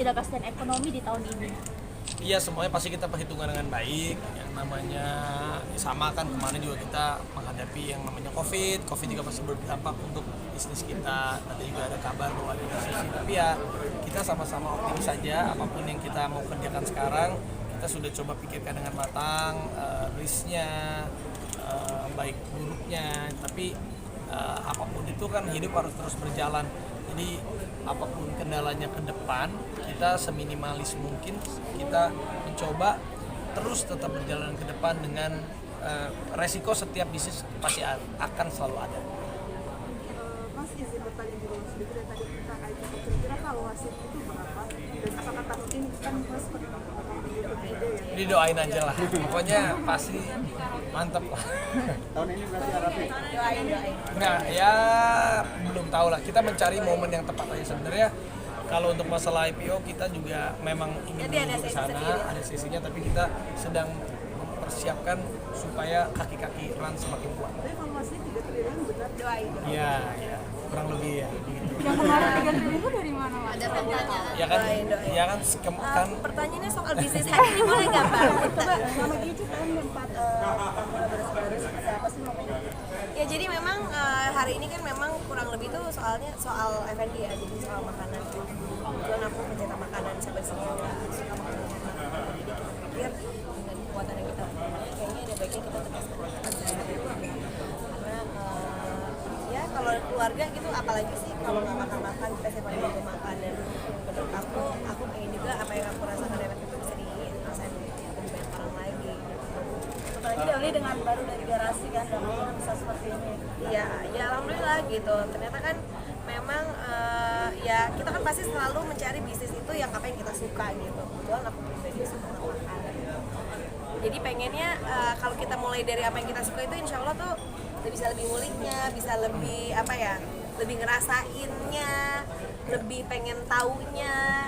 ketidakpastian ekonomi di tahun ini? Iya, semuanya pasti kita perhitungkan dengan baik. Yang namanya sama kan kemarin juga kita menghadapi yang namanya COVID juga pasti berdampak untuk bisnis kita. Nanti juga ada kabar bahwa ada resesi. Tapi ya kita sama-sama optimis saja. Apapun yang kita mau kerjakan sekarang, kita sudah coba pikirkan dengan matang, risknya, baik buruknya. Tapi apapun itu kan hidup harus terus berjalan. Jadi apapun kendalanya ke depan, kita seminimalis mungkin kita mencoba terus tetap berjalan ke depan dengan resiko setiap bisnis pasti akan selalu ada. Mas izin bertanya dulu sedikit ya, tadi kita kira-kira valuasi itu berapa dan apakah tahun ini kan Mas ide ya? Didoain aja lah, pokoknya pasti mantep lah. Tahun ini berarti Arafi? Doain. Nggak, ya belum tahu lah. Kita mencari momen yang tepat aja sebenarnya. Kalau untuk masalah IPO kita juga memang ingin menuju ke sana, ada sesinya, tapi kita sedang mempersiapkan supaya kaki-kaki run semakin kuat. Tapi valuasinya 3 triliun benar doain. Iya, kurang lebih ya. Gitu. Yang kemarin 3 triliun itu dari mana? Ada pertanyaan. Ya kan, kan Pertanyaannya soal bisnis hari ini boleh nggak Pak? Coba nama Gigi kan 4 kolaborasi ada apa sih namanya? Ya jadi memang hari ini kan memang kurang lebih tuh soalnya soal F&B ya, jadi soal makanan. Kebetulan aku pencinta makanan, sebenarnya nggak suka makanan. Jadi kita pikir dengan kekuatan yang kita punya, kayaknya ada baiknya kita tegaskan karena ya kalau keluarga gitu, apalagi sih kalau nggak makan kita siapa yang mau makan. Dan menurut aku pengen juga apa yang aku rasakan dari itu bisa dirasain lebih banyak orang lagi. Apalagi Deoli dengan baru dari garasi kan, dan bisa seperti ini. Ya alhamdulillah gitu. Ternyata kan memang ya kita kan pasti selalu mencari bisnis itu yang apa yang kita suka gitu. Kebetulan aku pribadi suka makan. Jadi pengennya kalau kita mulai dari apa yang kita suka itu insya Allah tuh bisa lebih nguliknya, bisa lebih apa ya, lebih ngerasainnya, lebih pengen taunya,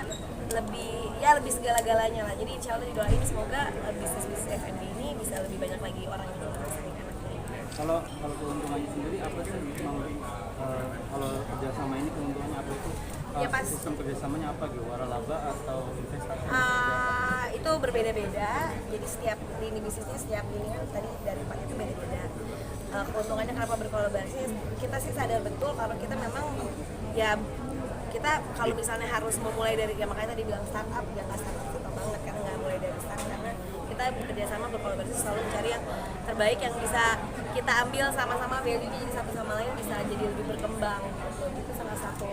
lebih segala-galanya lah. Jadi insya Allah didoain semoga bisnis F&B ini bisa lebih banyak lagi orang yang ngerasain enaknya. Kalau keuntungannya sendiri apa sih mau kalau kerjasama ini keuntungannya apa itu? Ya, pas. Sistem kerjasamanya apa gitu? Waralaba atau investasi? Itu berbeda-beda. Jadi setiap lini bisnisnya, setiap lini kan tadi dari Pak itu beda-beda. Keuntungannya kenapa berkolaborasi? Kita sih sadar betul kalau kita memang ya kita kalau misalnya harus memulai dari ya makanya tadi bilang startup ya nggak startup banget kan, nggak mulai dari start karena kita bekerja sama berkolaborasi selalu mencari yang terbaik yang bisa kita ambil sama-sama value jadi satu sama lain bisa jadi lebih berkembang gitu. Itu salah satu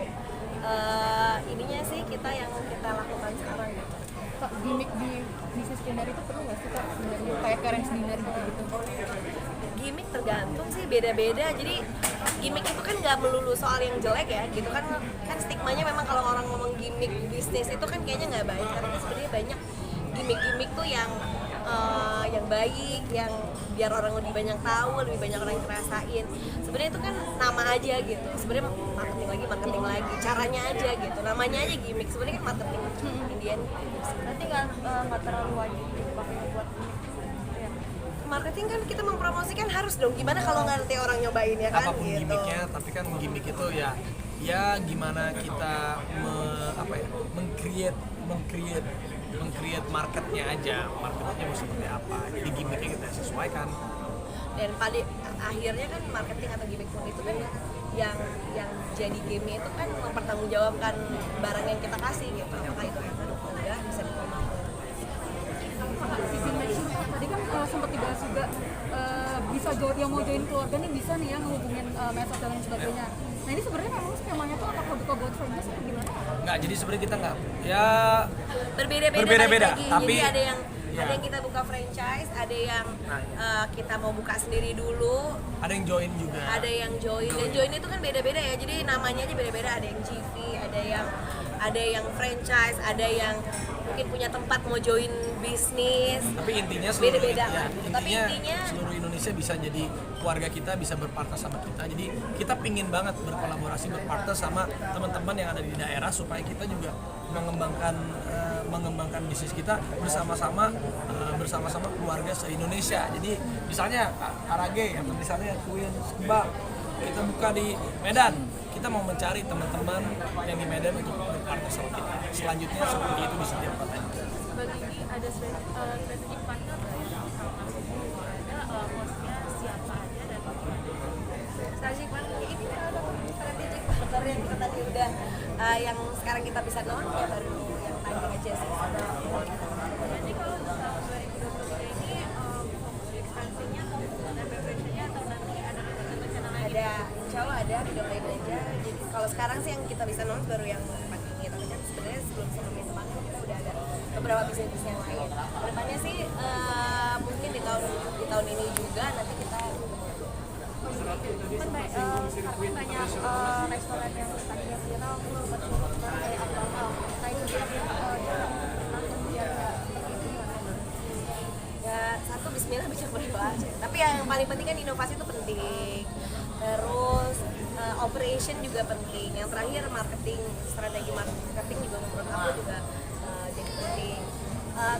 ininya sih kita yang kita lakukan sekarang gitu. Kak, gimmick di bisnis kuliner itu perlu nggak sih Kak sebenarnya? Kayak Karen's Dinner gitu. Gimmick tergantung sih, beda-beda. Jadi gimmick itu kan nggak melulu soal yang jelek ya gitu kan stigmanya memang kalau orang ngomong gimmick bisnis itu kan kayaknya nggak baik, karena sebenarnya banyak gimmick tuh yang baik, yang biar orang lebih banyak tahu, lebih banyak orang yang ngerasain. Sebenarnya itu kan nama aja gitu, sebenarnya marketing lagi caranya aja gitu, namanya aja gimmick, sebenarnya kan marketing Indian gitu. Berarti nggak terlalu wajib dipakai buat marketing kan kita mempromosikan harus dong, gimana kalau nggak nanti orang nyobain ya kan apapun gitu. gimmicknya, tapi kan gimmick itu ya gimana kita meng-create marketnya aja, marketnya mau seperti apa, jadi gimmicknya kita sesuaikan. Dan pada akhirnya kan marketing atau gimmick pun itu kan yang jadi game itu kan mempertanggungjawabkan barang yang kita kasih gitu, apakah itu enak atau enggak bisa diterima. sisi matching tadi kan sempat dibahas juga bisa yang mau join keluarga nih bisa nih ya ngehubungin medsos dan lain sebagainya. Nah ini sebenarnya memang skemanya tuh apakah buka buat franchise atau gimana? Nggak, jadi sebenarnya kita nggak ya Berbeda-beda lagi. tapi Jadi ada yang kita buka franchise, ada yang kita mau buka sendiri dulu, ada yang join juga. ada yang join. Dan join itu kan beda-beda ya. Jadi namanya aja beda-beda. Ada yang GV, ada yang franchise, ada yang mungkin punya tempat mau join bisnis. Tapi intinya seluruh Beda-beda ya, kan. Tapi intinya seluruh Indonesia bisa jadi keluarga kita, bisa berpartner sama kita. Jadi kita pingin banget berkolaborasi, berpartner sama teman-teman yang ada di daerah supaya kita juga mengembangkan bisnis kita bersama-sama keluarga se-Indonesia. Jadi misalnya Karage atau misalnya Queen Scuba kita buka di Medan. Kita mau mencari teman-teman yang di Medan untuk berpartner sama kita. Selanjutnya seperti itu di setiap kota. Bang ini ada strategi partner nggak ya? Ada bosnya siapa aja dan Strategi partner ini salah satu strategi partner yang kita tadi udah yang sekarang kita bisa launch ya baru yang tadi aja sih ada jadi kalau tahun 2023 ini fokus ekspansinya dan preparationnya atau nanti ada rencana lain? ada insya Allah ada doain aja. Jadi kalau sekarang sih yang kita bisa launch baru yang tempat ini, tapi kan sebenarnya sebelum itu banget kita udah ada beberapa bisnis yang lain. Kedepannya sih mungkin di tahun ini juga nanti kita Kan sekarang banyak restoran yang tadinya viral berubah kayak abang nah itu dia langsung biar ya satu Bismillah bisa berdoa aja. Tapi yang paling penting kan inovasi itu penting. Terus operation juga penting. Yang terakhir marketing, strategi marketing juga menurut aku juga jadi penting.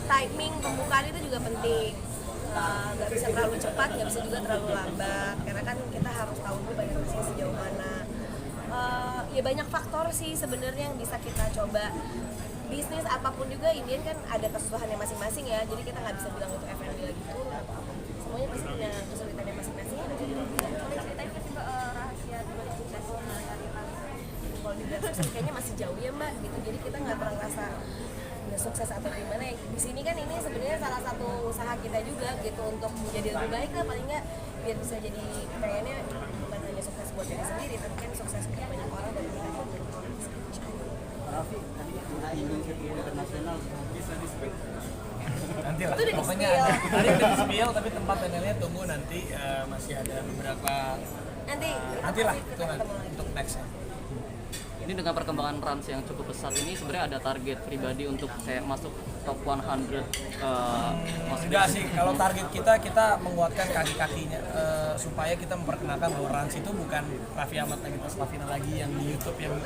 Timing pembukaan itu juga penting. Nggak bisa terlalu cepat, nggak bisa juga terlalu lambat. Karena kan kita harus tahu dulu bagaimananya sejauh mana. Ya banyak faktor sih sebenarnya yang bisa kita coba. Bisnis apapun juga Indian kan ada kesulitannya masing-masing ya. Jadi kita nggak bisa bilang itu F&B lagi tuh atau apa. Semuanya pasti punya kesulitannya masing-masing. boleh ceritain nggak sih Mbak rahasia dibalik sukses Aritan? Kalau dibilang sukses kayaknya masih jauh ya mbak gitu. Jadi kita nggak pernah ngerasa udah sukses atau gimana. Di sini kan ini sebenarnya salah satu usaha kita juga gitu untuk menjadi lebih baik lah paling nggak biar bisa jadi pengennya bukan hanya sukses buat diri sendiri tapi kan sukses untuk banyak orang dan kita Raffi tadi Indonesia internasional bisa di Nanti lah, Itu udah pokoknya di-spill. ada. Tadi udah di-spill, tapi tempat panelnya tunggu nanti masih ada beberapa nanti lah kita itu nanti ketemu lagi. untuk next ya. Ini dengan perkembangan Rans yang cukup besar ini sebenarnya ada target pribadi untuk kayak masuk top 100 masuk Enggak sih, kalau target kita menguatkan kaki-kakinya supaya kita memperkenalkan bahwa Rans itu bukan Raffi Ahmad Nagita Slavina lagi yang di YouTube yang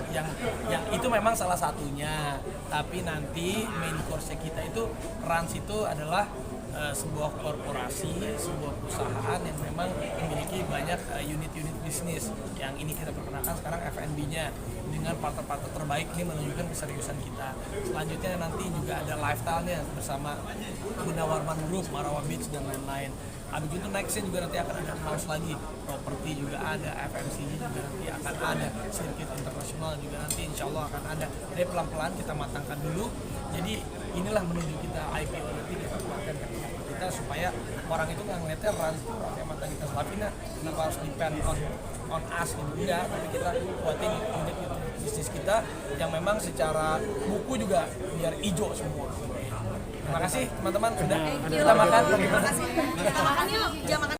itu memang salah satunya. Tapi nanti main course kita itu Rans itu adalah sebuah korporasi, sebuah perusahaan yang memang memiliki banyak unit-unit bisnis. Yang ini kita perkenalkan sekarang F&B-nya dengan partner-partner terbaik, ini menunjukkan keseriusan kita. Selanjutnya nanti juga ada lifestyle-nya bersama Gunawarman Group, Marawa Beach dan lain-lain. Habis itu nextnya juga nanti akan ada house lagi, properti juga ada, FMC-nya juga nanti akan ada, sirkuit internasional juga nanti insya Allah akan ada. Jadi pelan-pelan kita matangkan dulu. Jadi inilah menuju kita IPO nanti kita kuatkan kita supaya orang itu nggak ngeliatnya Rans itu Raffi Ahmad Nagita Slavina kenapa harus depend on us gitu enggak, tapi kita kuatin unit bisnis kita yang memang secara buku juga biar hijau semua. Terima kasih teman-teman sudah kita makan. Terima kasih. Kita makan yuk, jam makan.